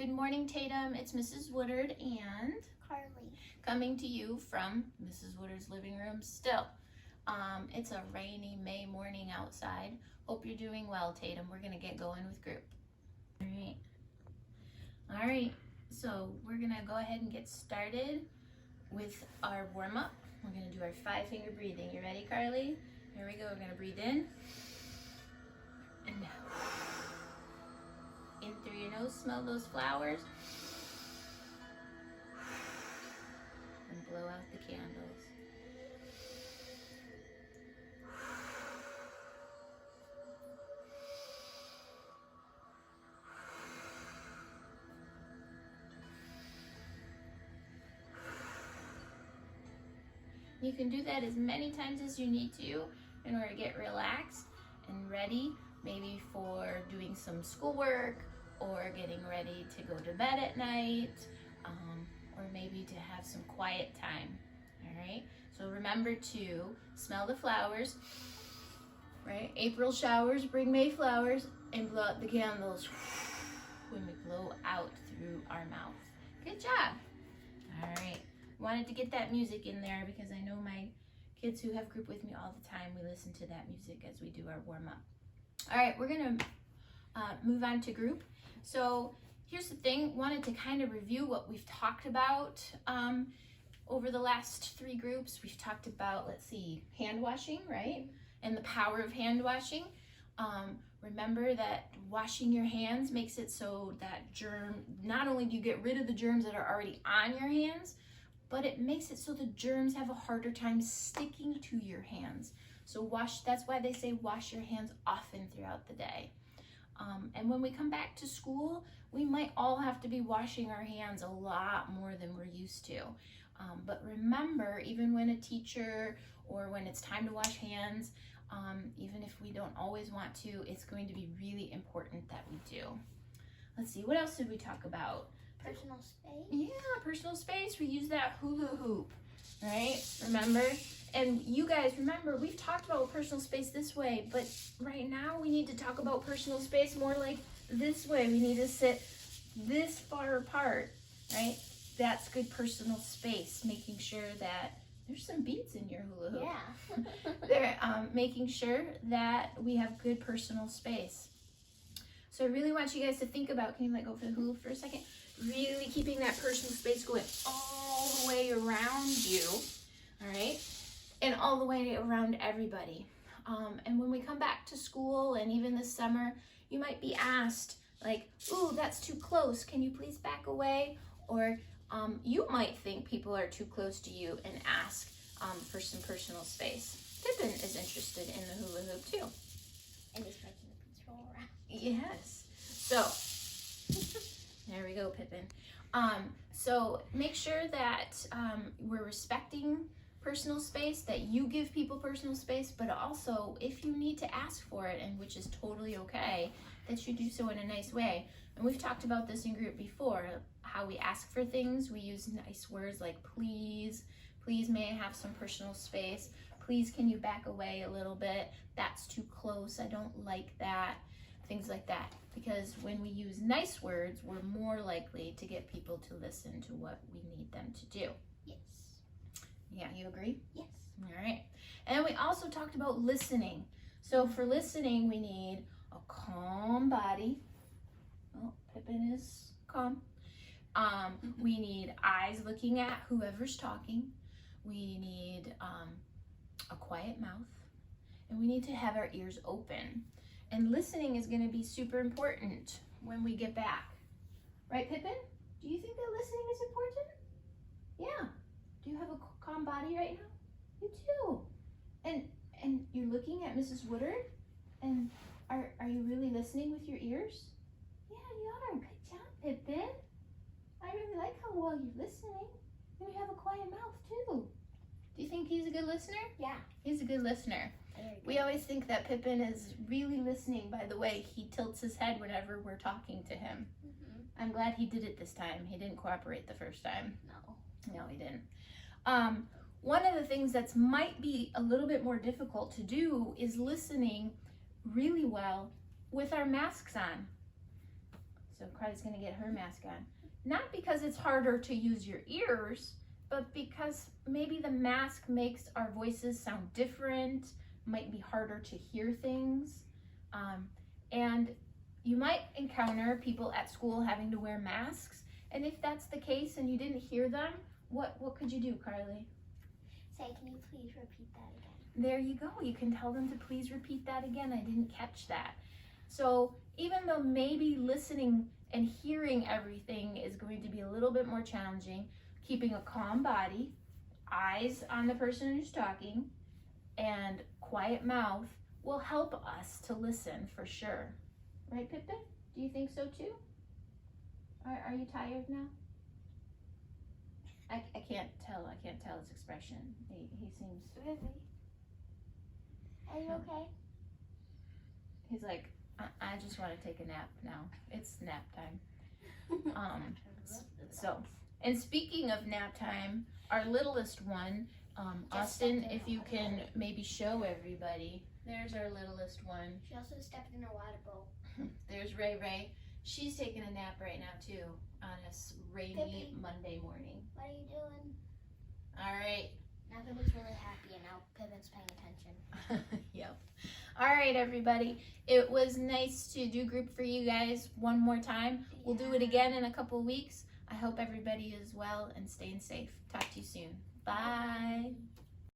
Good morning, Tatum. It's Mrs. Woodard and Carly. coming to you from Mrs. Woodard's living room still. It's a rainy May morning outside. Hope you're doing well, Tatum. We're going to get going with group. All right. So we're going to go ahead and get started with our warm-up. We're going to do our 5-finger breathing. You ready, Carly? Here we go. We're going to breathe in and out. In through your nose, smell those flowers. And blow out the candles. You can do that as many times as you need to in order to get relaxed and ready, maybe for doing some schoolwork or getting ready to go to bed at night, or maybe to have some quiet time. All right, so remember to smell the flowers, right? April showers bring May flowers, and blow out the candles when we blow out through our mouth. Good job. All right, wanted to get that music in there because I know my kids who have group with me all the time, we listen to that music as we do our warm-up. All right, we're gonna move on to group. So here's the thing, wanted to kind of review what we've talked about over the last 3 groups. We've talked about, let's see, hand washing, right? And the power of hand washing. Remember that washing your hands makes it so that not only do you get rid of the germs that are already on your hands, but it makes it so the germs have a harder time sticking to your hands. So that's why they say wash your hands often throughout the day. And when we come back to school, we might all have to be washing our hands a lot more than we're used to. But remember, even when a teacher or when it's time to wash hands, even if we don't always want to, it's going to be really important that we do. Let's see, what else did we talk about? Personal space. Yeah, personal space. We use that hula hoop, right? Remember? And you guys, remember, we've talked about personal space this way, but right now we need to talk about personal space more like this way. We need to sit this far apart, right? That's good personal space, making sure that there's some beads in your hula hoop. Yeah. They're making sure that we have good personal space. So I really want you guys to think about, can you let go of the hula for a second? Really keeping that personal space going all the way around you, all right? And all the way around everybody. And when we come back to school and even this summer, you might be asked like, ooh, that's too close. Can you please back away? Or you might think people are too close to you and ask for some personal space. Pippin is interested in the hula hoop too. And he's making the control around. Yes. So, there we go, Pippin. So make sure that we're respecting personal space, that you give people personal space, but also if you need to ask for it, and which is totally okay, that you do so in a nice way. And we've talked about this in group before, how we ask for things. We use nice words like please, please may I have some personal space, please can you back away a little bit, that's too close, I don't like that, things like that. Because when we use nice words, we're more likely to get people to listen to what we need them to do. Yes. Yeah, you agree? Yes. All right. And then we also talked about listening. So for listening, we need a calm body. Oh, Pippin is calm. We need eyes looking at whoever's talking. We need a quiet mouth. And we need to have our ears open. And listening is going to be super important when we get back. Right, Pippin? Do you think that listening is important? Yeah. Do you have a calm body right now? You do. And you're looking at Mrs. Woodard? And are you really listening with your ears? Yeah, you are. Good job, Pippin. I really like how well you're listening. And you have a quiet mouth, too. Do you think he's a good listener? Yeah. He's a good listener. We always think that Pippin is really listening by the way he tilts his head whenever we're talking to him. Mm-hmm. I'm glad he did it this time. He didn't cooperate the first time. No. No, he didn't. One of the things that might be a little bit more difficult to do is listening really well with our masks on. So Carly's gonna get her mask on. Not because it's harder to use your ears, but because maybe the mask makes our voices sound different, might be harder to hear things. And you might encounter people at school having to wear masks. And if that's the case and you didn't hear them, what could you do, Carly? Say, can you please repeat that again? There you go. You can tell them to please repeat that again. I didn't catch that. So even though maybe listening and hearing everything is going to be a little bit more challenging, keeping a calm body, eyes on the person who's talking, and quiet mouth will help us to listen for sure. Right, Pippin? Do you think so too? Are you tired now? I can't tell. I can't tell his expression. He seems... Really? Are you okay? He's like, I just want to take a nap now. It's nap time. So, and speaking of nap time, our littlest one, Austin, if you can maybe show everybody. There's our littlest one. She also stepped in a water bowl. There's Ray Ray. She's taking a nap right now too on a rainy Pippi. Monday morning. What are you doing? All right. Now Pippin's really happy and now Pippin's paying attention. Yep. All right, everybody. It was nice to do group for you guys one more time. We'll do it again in a couple weeks. I hope everybody is well and staying safe. Talk to you soon. Bye.